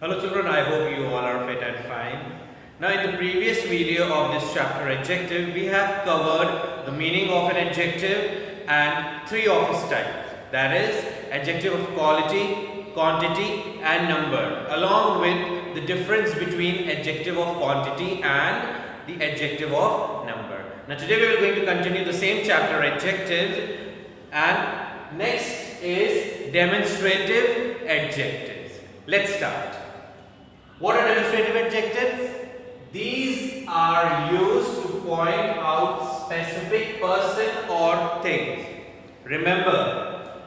Hello children, I hope you all are fit and fine. Now in the previous video of this chapter adjective, we have covered the meaning of an adjective and three of its types. That is adjective of quality, quantity and number, along with the difference between adjective of quantity and the adjective of number. Now today we are going to continue the same chapter adjectives, and next is demonstrative adjectives. Let's start. What are demonstrative adjectives? These are used to point out specific person or things. Remember,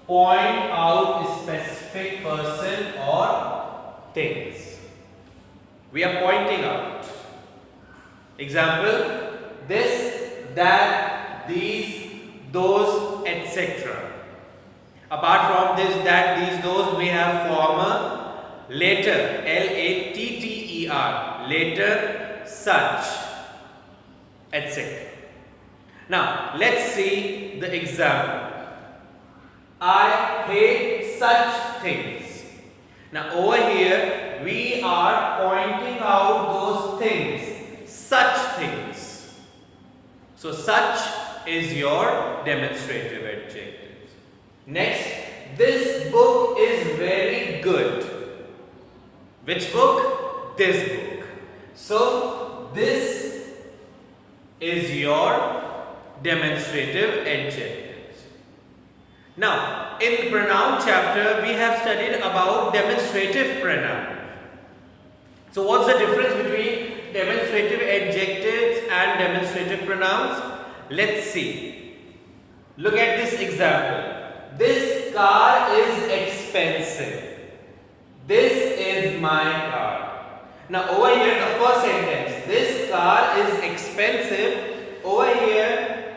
point out a specific person or things. We are pointing out. Example, this, that, these, those, etc. Apart from this, that, these, those, we have former, later, L-A-T-T-E-R, later, such, etc. Now, let's see the example. I hate such things. Now, over here, we are pointing out those things, such things. So, such is your demonstrative adjective. Next, this book is very good. Which book? This book. So, this is your demonstrative adjectives. Now, in the pronoun chapter, we have studied about demonstrative pronoun. So, what's the difference between demonstrative adjectives and demonstrative pronouns? Let's see. Look at this example. This car is expensive. This is my car. Now over here the first sentence, this car is expensive. Over here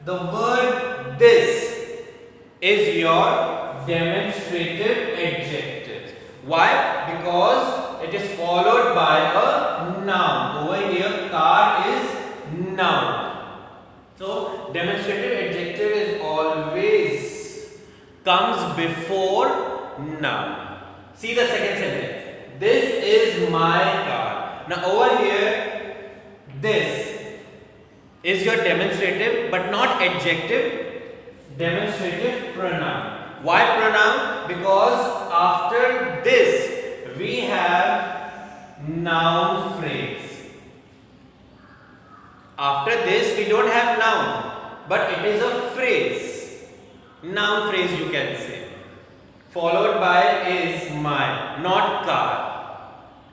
the word this is your demonstrative adjective. Why? Because it is followed by a noun. Over here car is noun. So demonstrative adjective is always comes before noun. See the second sentence. This is my car. Now over here, this is your demonstrative but not adjective, demonstrative pronoun. Why pronoun? Because after this we have noun phrase. After this we don't have noun, but it is a phrase. Noun phrase you can say. Followed by is my, not car.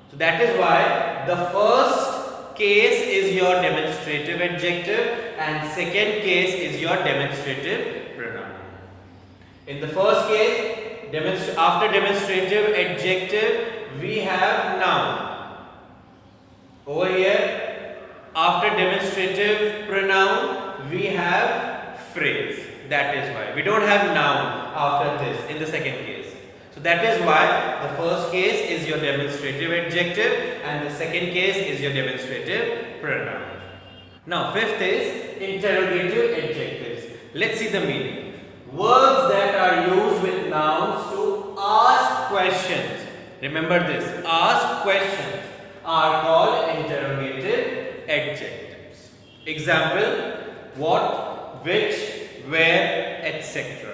So that is why the first case is your demonstrative adjective and second case is your demonstrative pronoun. In the first case, after demonstrative adjective, we have noun. Over here, after demonstrative pronoun, we have phrase. That is why we don't have noun after this in the second case. So that is why the first case is your demonstrative adjective and the second case is your demonstrative pronoun. Now fifth is interrogative adjectives. Let's see the meaning. Words that are used with nouns to ask questions. Remember this, ask questions are called interrogative adjectives. Example, what, which, where, etc.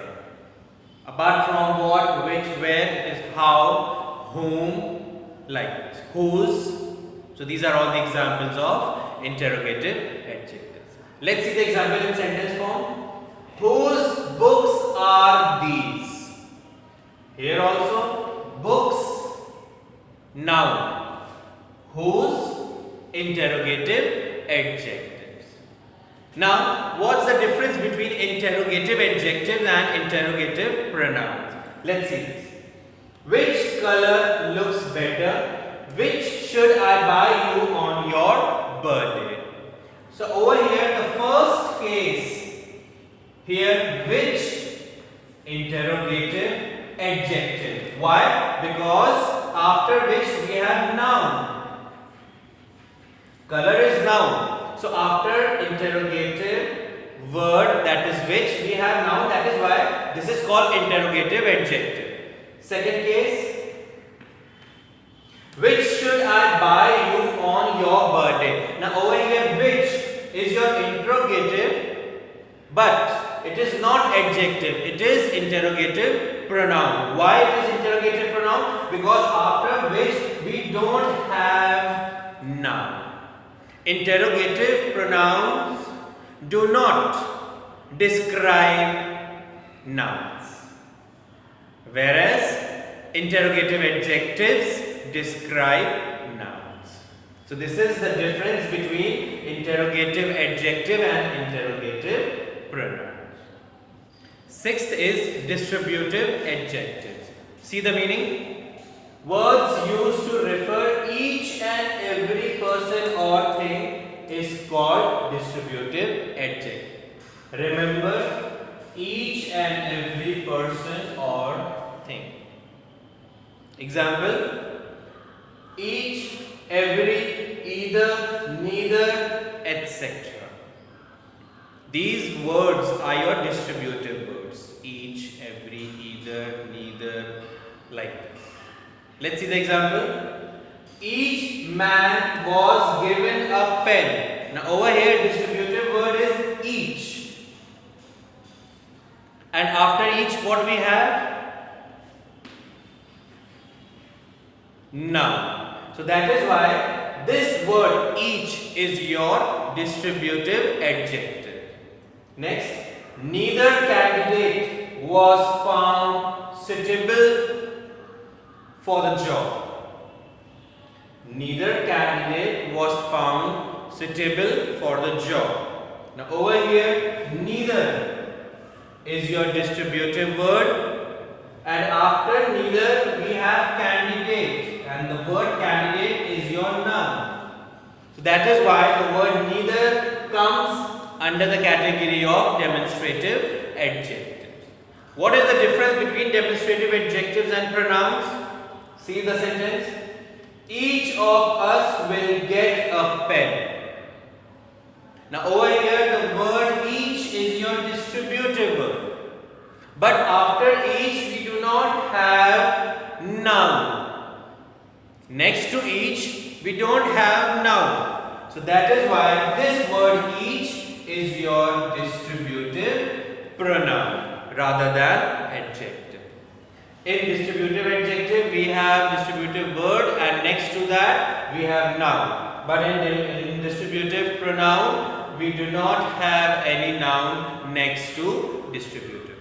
Apart from what, which, where is how, whom, like this, whose. So these are all the examples of interrogative adjectives. Let's see the example in sentence form. Whose books are these? Here also books, noun. Whose, interrogative adjective. Now, what's the difference between interrogative adjectives and interrogative pronouns? Let's see this. Which color looks better? Which should I buy you on your birthday? So over here, the first case, here which, interrogative adjective. Why? Because after which we have noun. Color is noun. So after interrogative word, that is which, we have noun. That is why this is called interrogative adjective. Second case, Which should I buy you on your birthday? Now over here, which is your interrogative, but it is not adjective. It is interrogative pronoun. Why it is interrogative pronoun? Because after which we don't have noun. Interrogative pronouns do not describe nouns, whereas interrogative adjectives describe nouns. So this is the difference between interrogative adjective and interrogative pronouns. Sixth is distributive adjectives. See the meaning? Words used to refer each and every person or thing is called distributive adjective. Remember, each and every person or thing. Example: each, every, either, neither, etc. These words are your distributive words. Each, every, either, neither, like this. Let's see the example. Each man was given a pen. Now over here, distributive word is each. And after each, what we have? Noun. So that is why this word each is your distributive adjective. Next, neither candidate was found suitable for the job. Neither candidate was found suitable for the job. Now over here, neither is your distributive word, and after neither we have candidate, and the word candidate is your noun. So that is why the word neither comes under the category of demonstrative adjectives. What is the difference between demonstrative adjectives and pronouns? See the sentence. Each of us will get a pen. Now over here, the word each is your distributive word, but after each we do not have noun. Next to each we don't have noun. So that is why this word each is your distributive pronoun rather than adjective. In distributive adjective we have distributive word, and next to that we have noun. But in distributive pronoun we do not have any noun next to distributive.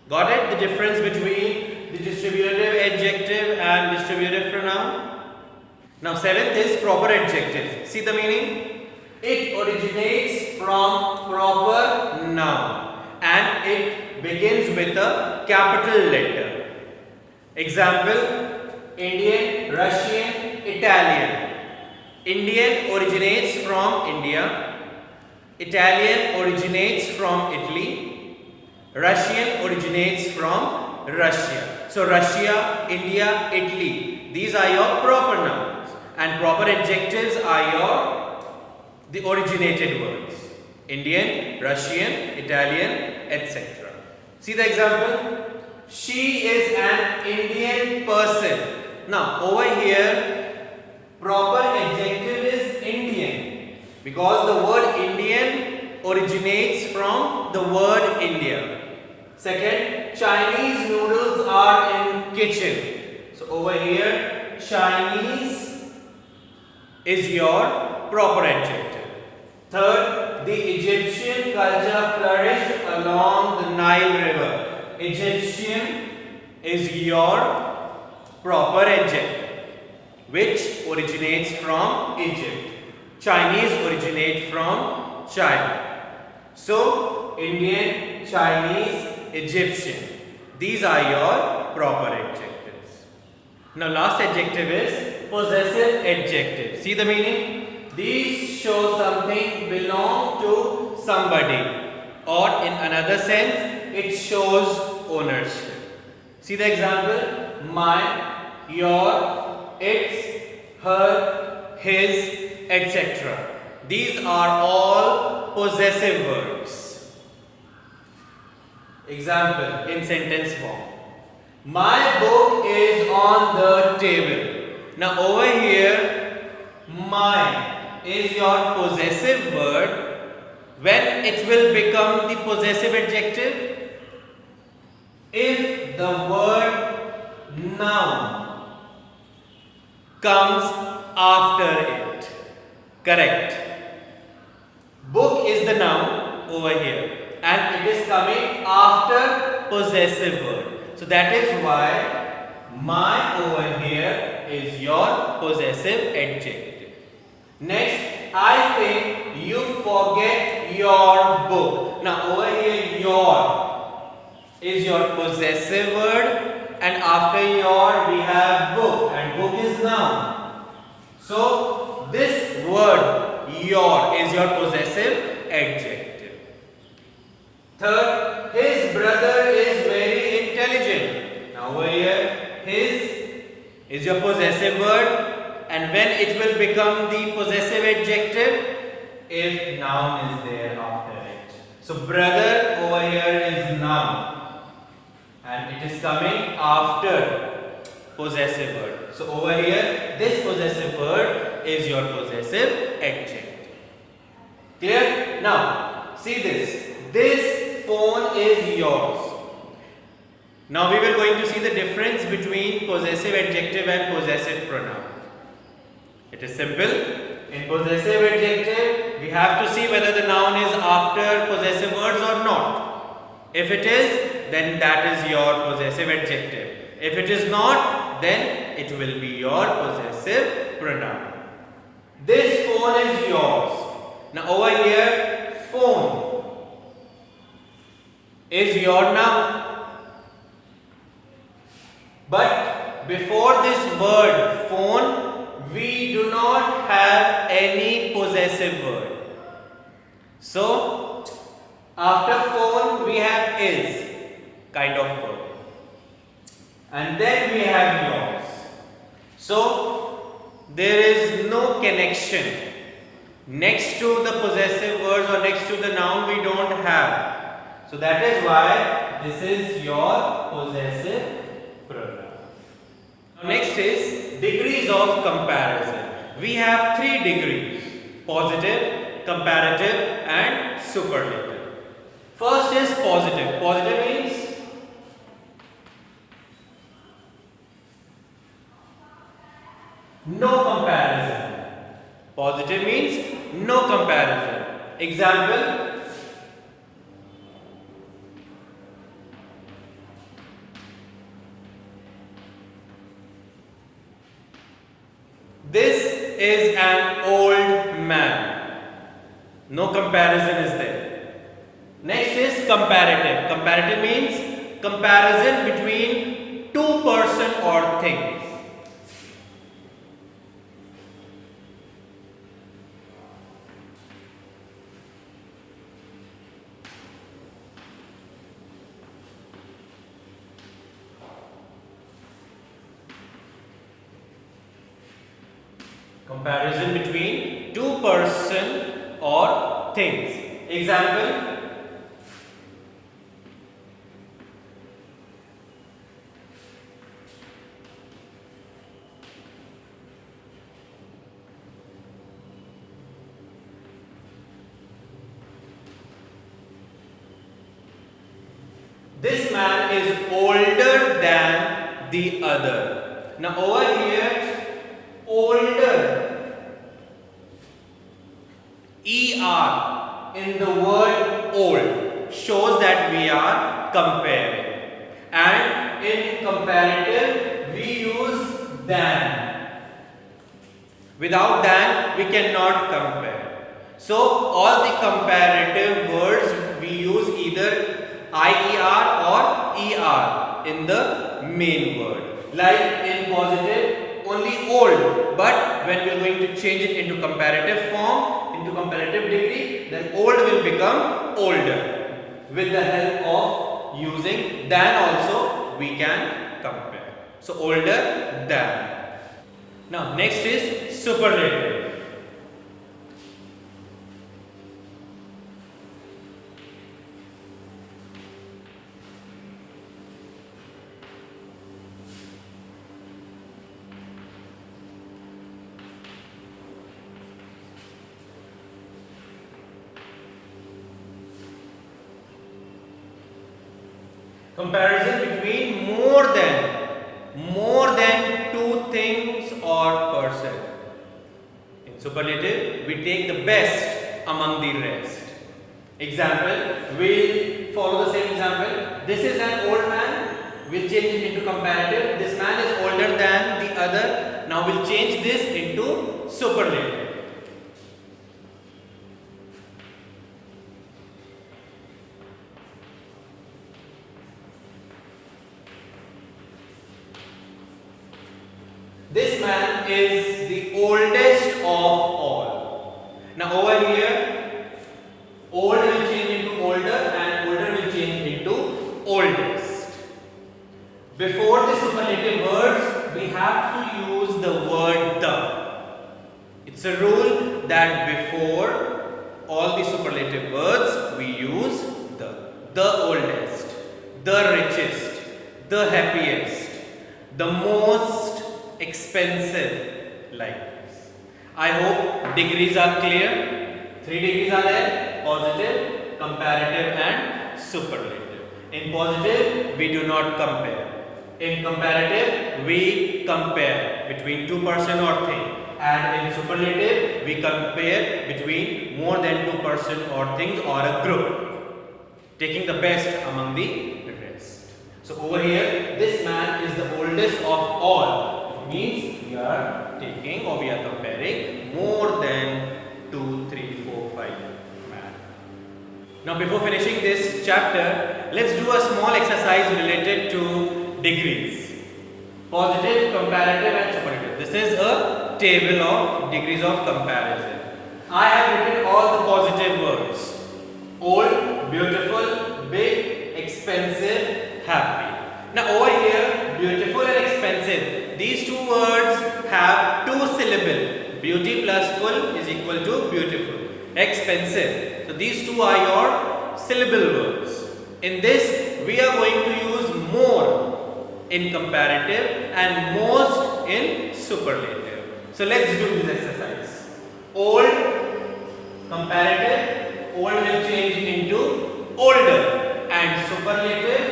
Got it? The difference between the distributive adjective and distributive pronoun. Now seventh is proper adjective. See the meaning? It originates from proper noun and it begins with a capital letter. Example: Indian, Russian, Italian. Indian originates from India. Italian originates from Italy. Russian originates from Russia. So Russia, India, Italy. These are your proper nouns, and proper adjectives are the originated words. Indian, Russian, Italian, etc. See the example. She is an Indian person. Now over here, proper adjective is Indian because the word Indian originates from the word India. Second, Chinese noodles are in kitchen. So over here, Chinese is your proper adjective. Third, the Egyptian culture flourished along the Nile River. Egyptian is your proper adjective, which originates from Egypt. Chinese originate from China. So, Indian, Chinese, Egyptian. These are your proper adjectives. Now, last adjective is possessive adjective. See the meaning? These show something belong to somebody, or in another sense, it shows ownership. See the example: my, your, its, her, his, etc. These are all possessive words. Example in sentence form: my book is on the table. Now over here, my is your possessive word. When it will become the possessive adjective? If the word noun comes after it. Correct. Book is the noun over here and it is coming after possessive word. So that is why my over here is your possessive adjective. Next, I think you forget your book. Now over here your is your possessive word and after your we have book and book is noun. So this word your is your possessive adjective. Third, his brother is very intelligent. Now over here his is your possessive word and when it will become the possessive adjective if noun is there after it. So brother over here is noun and it is coming after possessive word. So over here this possessive word is your possessive adjective. Clear? Now see this. This phone is yours. Now we will going to see the difference between possessive adjective and possessive pronoun. It is simple. In possessive adjective, we have to see whether the noun is after possessive words or not. If it is, then that is your possessive adjective. If it is not, then it will be your possessive pronoun. This phone is yours. Now over here, phone is your noun. But before this word phone, we do not have any possessive word. So after phone we have is kind of word. And then we have yours. So there is no connection. Next to the possessive words or next to the noun we don't have. So that is why this is your possessive pronoun. Next is degrees of comparison. We have 3 degrees: positive, comparative and superlative. First is positive. Positive means no comparison. Positive means no comparison. Example: this is an old man. No comparison is there. Next is comparative. Comparative means comparison between two person or things. Comparison between two person or things. Example: this man is older than the other. Now over here, older, ER in the word old shows that we are comparing, and in comparative we use than. Without than we cannot compare. So all the comparative words we use either IER or ER in the main word. Like in positive only old, but when we are going to change it into comparative form, into comparative degree, then old will become older. With the help of using than also we can compare. So older than. Now next is superlative. Comparison between more than two things or person. In superlative, we take the best among the rest. Example, we'll follow the same example. This is an old man. We'll change it into comparative. This man is older than the other. Now we'll change this into superlative. This man is the oldest of all. Now over here, old will change into older and older will change into oldest. Before the superlative words, we have to use the word the. It's a rule that before all the superlative words, we use the. The oldest, the richest, the happiest, the most expensive, like this. I hope degrees are clear. 3 degrees are there: positive, comparative and superlative. In positive, we do not compare. In comparative, we compare between two person or thing. And in superlative, we compare between more than two person or things or a group, taking the best among the rest. So over here, this man is the oldest of all. It means we are taking or we are comparing more than 2, 3, 4, 5 man. Now before finishing this chapter, let's do a small exercise related to degrees. Positive, comparative and superlative. This is a table of degrees of comparison. I have written all the positive words: old, beautiful, big, expensive, happy. Now over here, beautiful and expensive, these two words have two syllables. Beauty plus full is equal to beautiful. Expensive. So these two are your syllable words. In this, we are going to use more in comparative and most in superlative. So let's do this exercise. Old, comparative, old will change into older and superlative,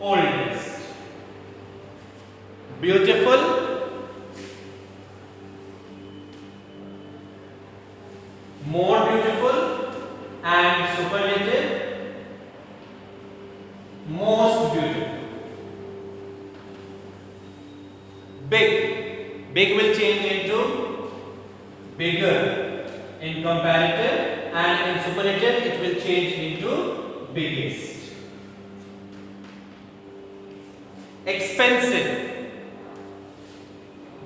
oldest. Beautiful, more beautiful and superlative, most beautiful. Big, big will change into bigger in comparative and in superlative it will change into biggest. Expensive,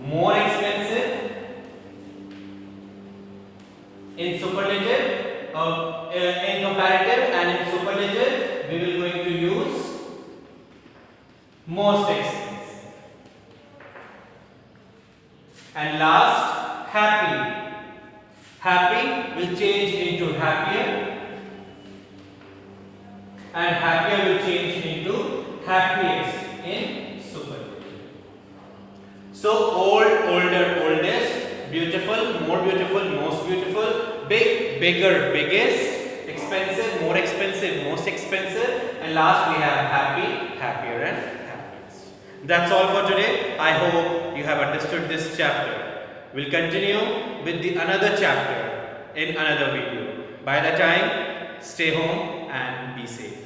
more expensive. In superlative, in comparative and in superlative, we will going to use most expensive. And last, happy. Happy will change into happier and happier will change into happiest in superlative. So old, older, oldest, beautiful, more beautiful, most beautiful, big, bigger, biggest, expensive, more expensive, most expensive, and last we have happy, happier and happiest. That's all for today. I hope you have understood this chapter. We'll continue with the another chapter in another video. By the time, stay home and be safe.